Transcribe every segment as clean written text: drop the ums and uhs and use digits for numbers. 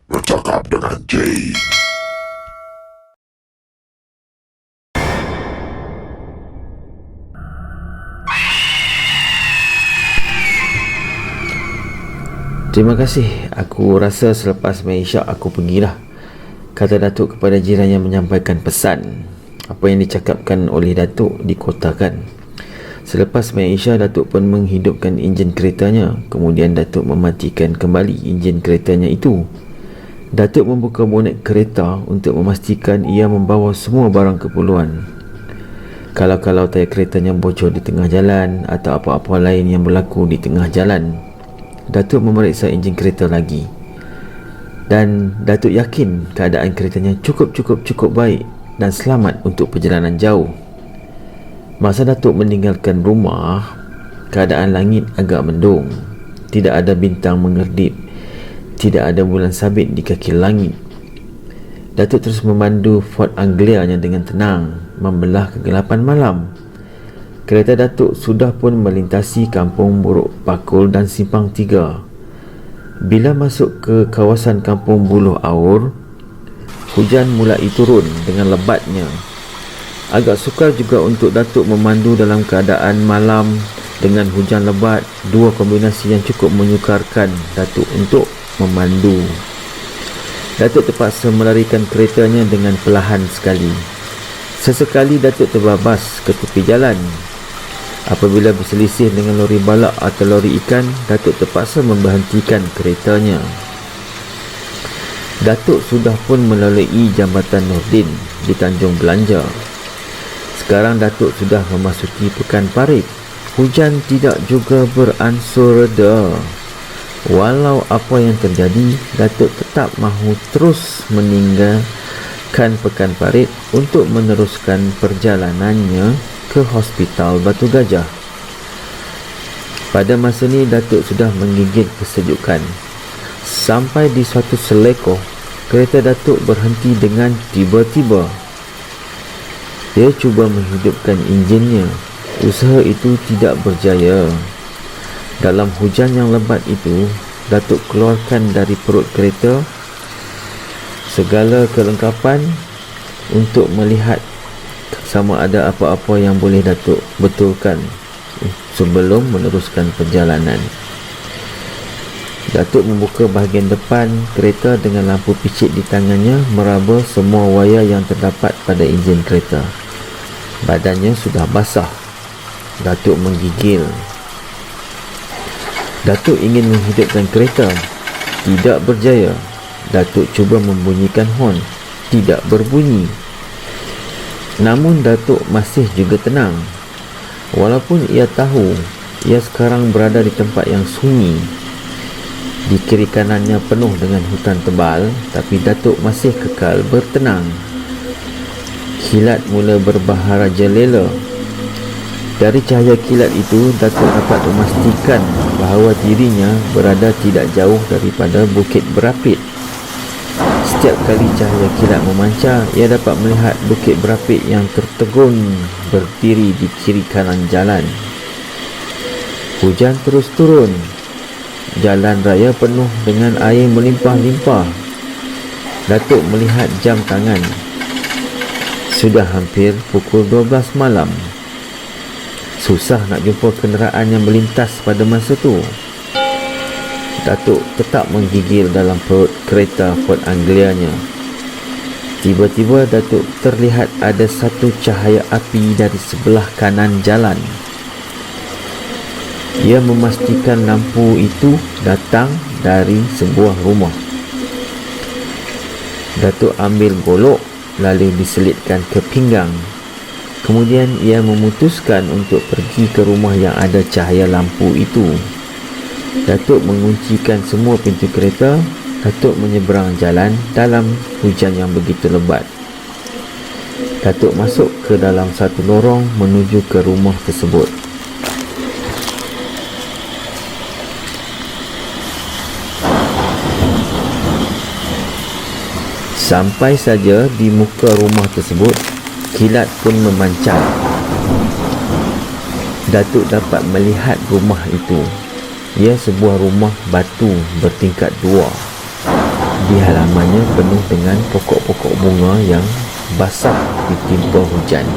Bercakap dengan Jay. Terima kasih. Aku rasa selepas main isyak aku pergilah, kata Datuk kepada jiran yang menyampaikan pesan. Apa yang dicakapkan oleh Datuk dikotakan. Selepas main isyak, Datuk pun menghidupkan enjin keretanya. Kemudian Datuk mematikan kembali enjin keretanya itu. Datuk membuka bonet kereta untuk memastikan ia membawa semua barang keperluan. Kalau tayar keretanya bocor di tengah jalan atau apa-apa lain yang berlaku di tengah jalan, Datuk memeriksa enjin kereta lagi. Dan Datuk yakin keadaan keretanya cukup baik dan selamat untuk perjalanan jauh. Masa Datuk meninggalkan rumah, keadaan langit agak mendung. Tidak ada bintang mengerdip, tidak ada bulan sabit di kaki langit. Datuk terus memandu Ford Anglia-nya dengan tenang, membelah kegelapan malam. Kereta Datuk sudah pun melintasi Kampung Buruk Pakul dan Simpang 3. Bila masuk ke kawasan Kampung Buluh Aur, hujan mulai turun dengan lebatnya. Agak sukar juga untuk Datuk memandu dalam keadaan malam dengan hujan lebat, dua kombinasi yang cukup menyukarkan Datuk untuk memandu. Datuk terpaksa melarikan keretanya dengan perlahan sekali. Sesekali Datuk terbabas ke tepi jalan. Apabila berselisih dengan lori balak atau lori ikan, Datuk terpaksa memberhentikan keretanya. Datuk sudah pun melalui Jambatan Nordin di Tanjung Belanja. Sekarang Datuk sudah memasuki Pekan Parit. Hujan tidak juga beransur reda. Walau apa yang terjadi, Datuk tetap mahu terus meninggalkan Pekan Parit untuk meneruskan perjalanannya ke Hospital Batu Gajah. Pada masa ini Datuk sudah menggigil kesejukan. Sampai di suatu selekoh, kereta Datuk berhenti dengan tiba-tiba. Dia cuba menghidupkan enjinnya. Usaha itu tidak berjaya. Dalam hujan yang lebat itu, Datuk keluarkan dari perut kereta segala kelengkapan untuk melihat sama ada apa-apa yang boleh Datuk betulkan sebelum meneruskan perjalanan. Datuk membuka bahagian depan kereta dengan lampu picit di tangannya, meraba semua wayar yang terdapat pada enjin kereta. Badannya sudah basah. Datuk menggigil. Datuk ingin menghidupkan kereta. Tidak berjaya. Datuk cuba membunyikan horn. Tidak berbunyi. Namun Datuk masih juga tenang. Walaupun ia tahu ia sekarang berada di tempat yang sunyi. Di kiri kanannya penuh dengan hutan tebal, tapi Datuk masih kekal bertenang. Kilat mula berbaharajalela. Dari cahaya kilat itu, Datuk dapat memastikan bahawa dirinya berada tidak jauh daripada Bukit Berapit. Setiap kali cahaya kilat memancar, ia dapat melihat Bukit Berapit yang tertegun berdiri di kiri kanan jalan. Hujan terus turun. Jalan raya penuh dengan air melimpah-limpah. Datuk melihat jam tangan. Sudah hampir pukul 12 malam. Susah nak jumpa kenderaan yang melintas pada masa tu. Datuk tetap menggigil dalam perut kereta Ford Anglia-nya. Tiba-tiba Datuk terlihat ada satu cahaya api dari sebelah kanan jalan. Ia memastikan lampu itu datang dari sebuah rumah. Datuk ambil golok lalu diselitkan ke pinggang. Kemudian ia memutuskan untuk pergi ke rumah yang ada cahaya lampu itu. Datuk menguncikan semua pintu kereta. Datuk menyeberang jalan dalam hujan yang begitu lebat. Datuk masuk ke dalam satu lorong menuju ke rumah tersebut. Sampai saja di muka rumah tersebut, kilat pun memancar. Datuk dapat melihat rumah itu. Ia sebuah rumah batu bertingkat 2. Di halamannya penuh dengan pokok-pokok bunga yang basah ditimpa hujan.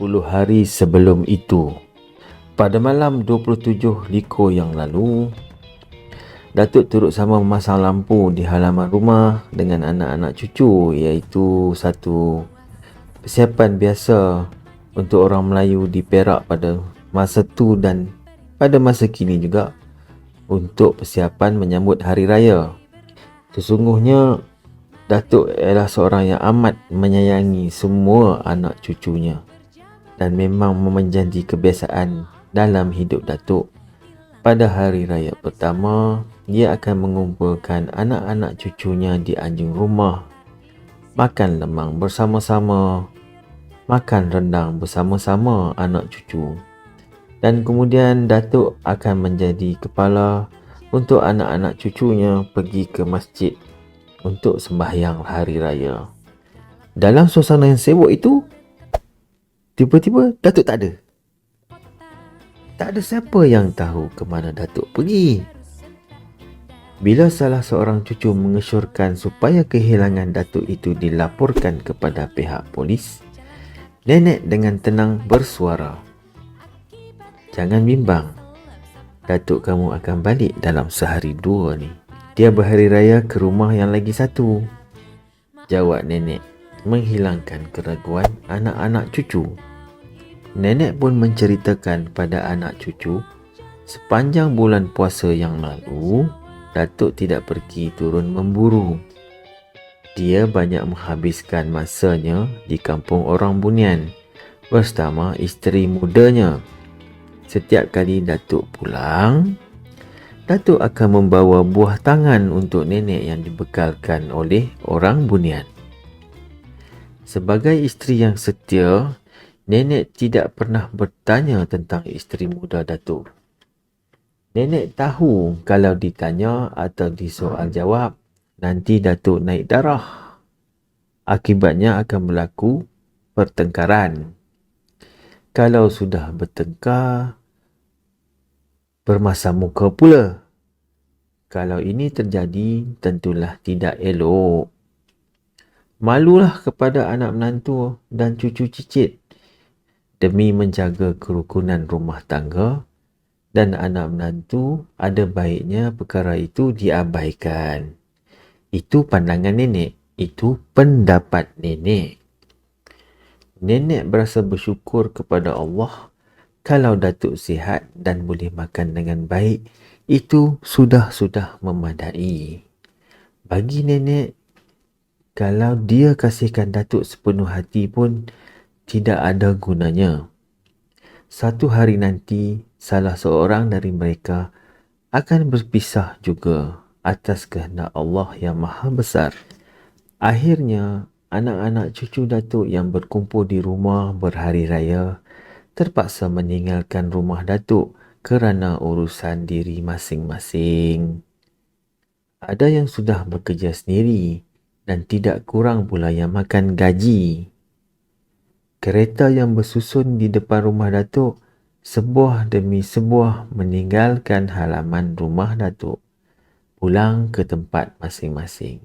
Puluh hari sebelum itu, pada malam 27 Liko yang lalu, Datuk turut sama memasang lampu di halaman rumah dengan anak-anak cucu, iaitu satu persiapan biasa untuk orang Melayu di Perak pada masa tu dan pada masa kini juga, untuk persiapan menyambut hari raya. Sesungguhnya Datuk ialah seorang yang amat menyayangi semua anak cucunya dan memang menjadi kebiasaan dalam hidup Datuk. Pada hari raya pertama, dia akan mengumpulkan anak-anak cucunya di anjing rumah, makan lemang bersama-sama, makan rendang bersama-sama anak cucu. Dan kemudian Datuk akan menjadi kepala untuk anak-anak cucunya pergi ke masjid untuk sembahyang hari raya. Dalam suasana yang sibuk itu, tiba-tiba Datuk tak ada. Tak ada siapa yang tahu ke mana Datuk pergi. Bila salah seorang cucu mengesyorkan supaya kehilangan Datuk itu dilaporkan kepada pihak polis, nenek dengan tenang bersuara, "Jangan bimbang, Datuk kamu akan balik dalam sehari dua ni. Dia berhari raya ke rumah yang lagi satu," jawab nenek, menghilangkan keraguan anak-anak cucu. Nenek pun menceritakan pada anak cucu, sepanjang bulan puasa yang lalu, Datuk tidak pergi turun memburu. Dia banyak menghabiskan masanya di kampung orang Bunian bersama isteri mudanya. Setiap kali Datuk pulang, Datuk akan membawa buah tangan untuk nenek yang dibekalkan oleh orang Bunian. Sebagai isteri yang setia, nenek tidak pernah bertanya tentang isteri muda Datuk. Nenek tahu kalau ditanya atau disoal jawab, nanti Datuk naik darah. Akibatnya akan berlaku pertengkaran. Kalau sudah bertengkar, bermasam muka pula. Kalau ini terjadi, tentulah tidak elok. Malulah kepada anak menantu dan cucu cicit. Demi menjaga kerukunan rumah tangga dan anak menantu, ada baiknya perkara itu diabaikan. Itu pandangan nenek. Itu pendapat nenek. Nenek berasa bersyukur kepada Allah kalau Datuk sihat dan boleh makan dengan baik. Itu sudah memadai. Bagi nenek, kalau dia kasihkan Datuk sepenuh hati pun tidak ada gunanya. Satu hari nanti, salah seorang dari mereka akan berpisah juga atas kehendak Allah yang Maha Besar. Akhirnya, anak-anak cucu Datuk yang berkumpul di rumah berhari raya terpaksa meninggalkan rumah Datuk kerana urusan diri masing-masing. Ada yang sudah bekerja sendiri dan tidak kurang pula yang makan gaji. Kereta yang bersusun di depan rumah Datuk sebuah demi sebuah meninggalkan halaman rumah Datuk, pulang ke tempat masing-masing.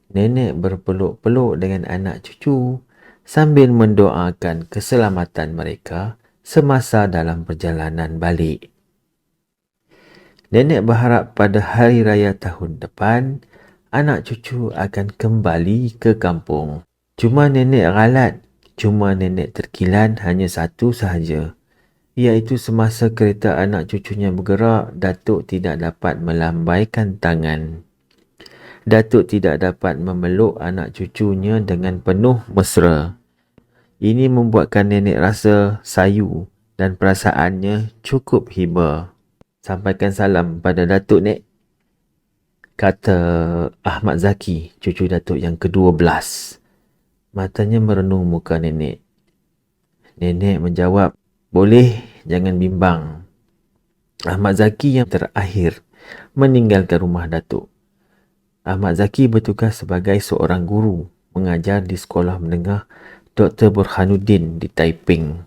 Nenek berpeluk-peluk dengan anak cucu sambil mendoakan keselamatan mereka semasa dalam perjalanan balik. Nenek berharap pada hari raya tahun depan, anak cucu akan kembali ke kampung. Cuma nenek ralat, cuma nenek terkilan hanya satu sahaja, iaitu semasa kereta anak cucunya bergerak, Datuk tidak dapat melambaikan tangan. Datuk tidak dapat memeluk anak cucunya dengan penuh mesra. Ini membuatkan nenek rasa sayu dan perasaannya cukup hiba. Sampaikan salam pada Datuk, Nek, kata Ahmad Zaki, cucu Datuk yang ke-12. Matanya merenung muka nenek. Nenek menjawab, boleh, jangan bimbang. Ahmad Zaki yang terakhir meninggalkan rumah Datuk. Ahmad Zaki bertugas sebagai seorang guru mengajar di sekolah menengah Dr. Burhanuddin di Taiping.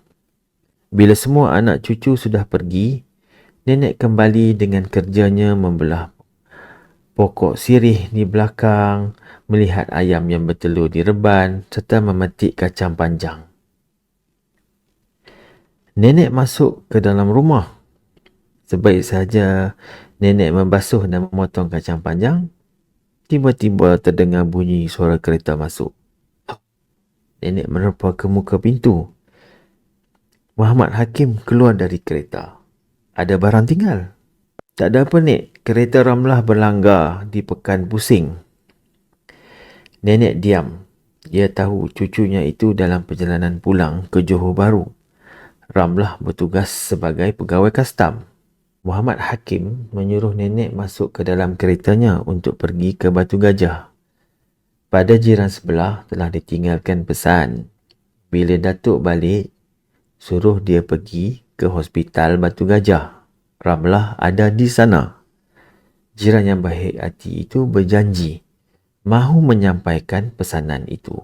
Bila semua anak cucu sudah pergi, nenek kembali dengan kerjanya membelah pokok sirih di belakang, melihat ayam yang bertelur di reban serta memetik kacang panjang. Nenek masuk ke dalam rumah. Sebaik saja nenek membasuh dan memotong kacang panjang, tiba-tiba terdengar bunyi suara kereta masuk. Nenek menerpa ke muka pintu. Muhammad Hakim keluar dari kereta. Ada barang tinggal? Tak ada apa, Nek. Kereta Ramlah berlanggar di Pekan Pusing. Nenek diam. Dia tahu cucunya itu dalam perjalanan pulang ke Johor Bahru. Ramlah bertugas sebagai pegawai kastam. Muhammad Hakim menyuruh nenek masuk ke dalam keretanya untuk pergi ke Batu Gajah. Pada jiran sebelah telah ditinggalkan pesan. Bila Datuk balik, suruh dia pergi ke hospital Batu Gajah. Ramlah ada di sana. Jiran yang baik hati itu berjanji mahu menyampaikan pesanan itu.